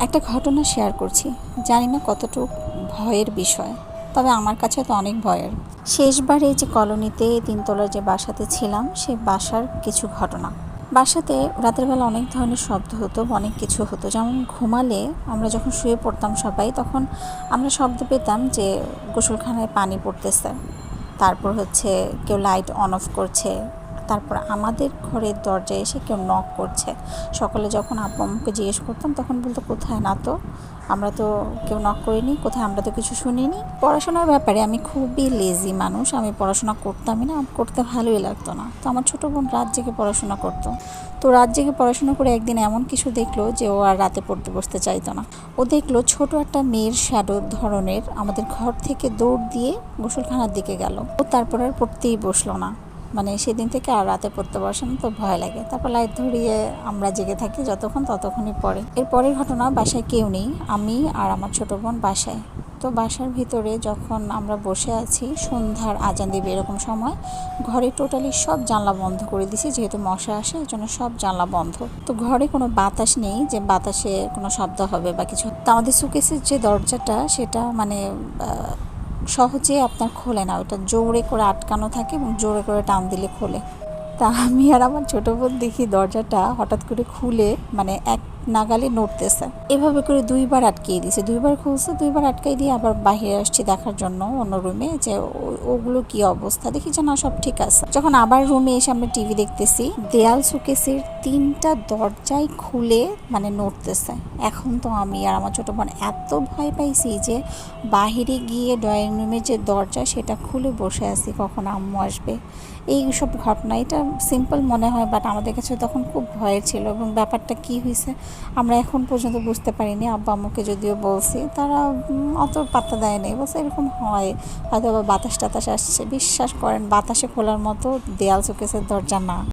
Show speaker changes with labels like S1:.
S1: একটা ঘটনা শেয়ার করছি। জানি না কতটুকু ভয়ের বিষয়, তবে আমার কাছে তো অনেক ভয়ের। শেষবারে যে কলোনিতে তিনতলার যে বাসাতে ছিলাম, সেই বাসার কিছু ঘটনা। বাসাতে রাতের বেলা অনেক ধরনের শব্দ হতো, অনেক কিছু হতো। যেমন ঘুমালে আমরা যখন শুয়ে পড়তাম সবাই, তখন আমরা শব্দ পেতাম যে গোসলখানায় পানি পড়তেছে, তারপর হচ্ছে কেউ লাইট অন অফ করছে, তারপর আমাদের ঘরের দরজায় এসে কেউ নক করছে। সকালে যখন আব্বু আম্মুকে জিজ্ঞেস করতাম, তখন বলতো কোথায়, না তো আমরা তো কেউ নক করিনি, কোথায়, আমরা তো কিছু শুনিনি। পড়াশোনার ব্যাপারে আমি খুবই লেজি মানুষ, আমি পড়াশোনা করতামই না, করতে ভালোই লাগতো না। তো আমার ছোটো বোন রাত জেগে পড়াশোনা করতো। তো রাত জেগে পড়াশোনা করে একদিন এমন কিছু দেখলো যে ও আর রাতে পড়তে বসতে চাইতো না। ও দেখলো ছোট একটা মেয়ের শ্যাডো ধরনের আমাদের ঘর থেকে দৌড় দিয়ে গোসলখানার দিকে গেল। ও তারপর আর পড়তেই বসলো না। মানে সেদিন থেকে আর রাতে পড়তে বসে না, তো ভয় লাগে। তারপর লাইট ধরিয়ে আমরা জেগে থাকি যতক্ষণ, ততক্ষণই পড়ে। এর পরের ঘটনা, বাসায় কেউ নেই, আমি আর আমার ছোটো বোন বাসায়। তো বাসার ভিতরে যখন আমরা বসে আছি, সন্ধ্যার আজান দিবে এরকম সময়, ঘরে টোটালি সব জানলা বন্ধ করে দিছি, যেহেতু মশা আসে এই জন্য সব জানলা বন্ধ। তো ঘরে কোনো বাতাস নেই যে বাতাসে কোনো শব্দ হবে বা কিছু। তো আমাদের সুকেসের যে দরজাটা, সেটা মানে সহজে আপনার খোলে না, ওটা জোরে করে আটকানো থাকে এবং জোরে করে টান দিলে খোলে। তা আমি আর আমার ছোটো বোন দেখি দরজাটা হঠাৎ করে খুলে মানে এক নাগালে নড়তেছে। এভাবে করে দুইবার আটকিয়ে দিয়েছে, দুইবার খুলছে, দুইবার আটকাই দিয়ে আবার বাইরে আসছি দেখার জন্য অন্য রুমে যে ওগুলো কি অবস্থা। দেখি যে না, সব ঠিক আছে। যখন আবার রুমে এসে আমরা টিভি দেখতেছি, দেয়াল শোকেসের 3টা দরজাই খুলে মানে নড়তেছে। এখন তো আমি আর আমার ছোটো বোন এত ভয় পাইছি যে বাহিরে গিয়ে ড্রয়িং রুমের যে দরজা, সেটা খুলে বসে আছি কখন আম্মু আসবে। এই সব ঘটনা, এটা সিম্পল মনে হয়, বাট আমাদের কাছে তখন খুব ভয়ের ছিল। এবং ব্যাপারটা কি হয়েছে আমরা এখন পর্যন্ত বুঝতে পারিনি। আব্বু আম্মুকে যদিও বলছি, তারা অত পাত্তা দেয়নি, বলছে এরকম হয়, হয়তো আবার বাতাস টাতাস আসছে। বিশ্বাস করেন, বাতাসে খোলার মতো দেয়াল শোকেসের দরজা না।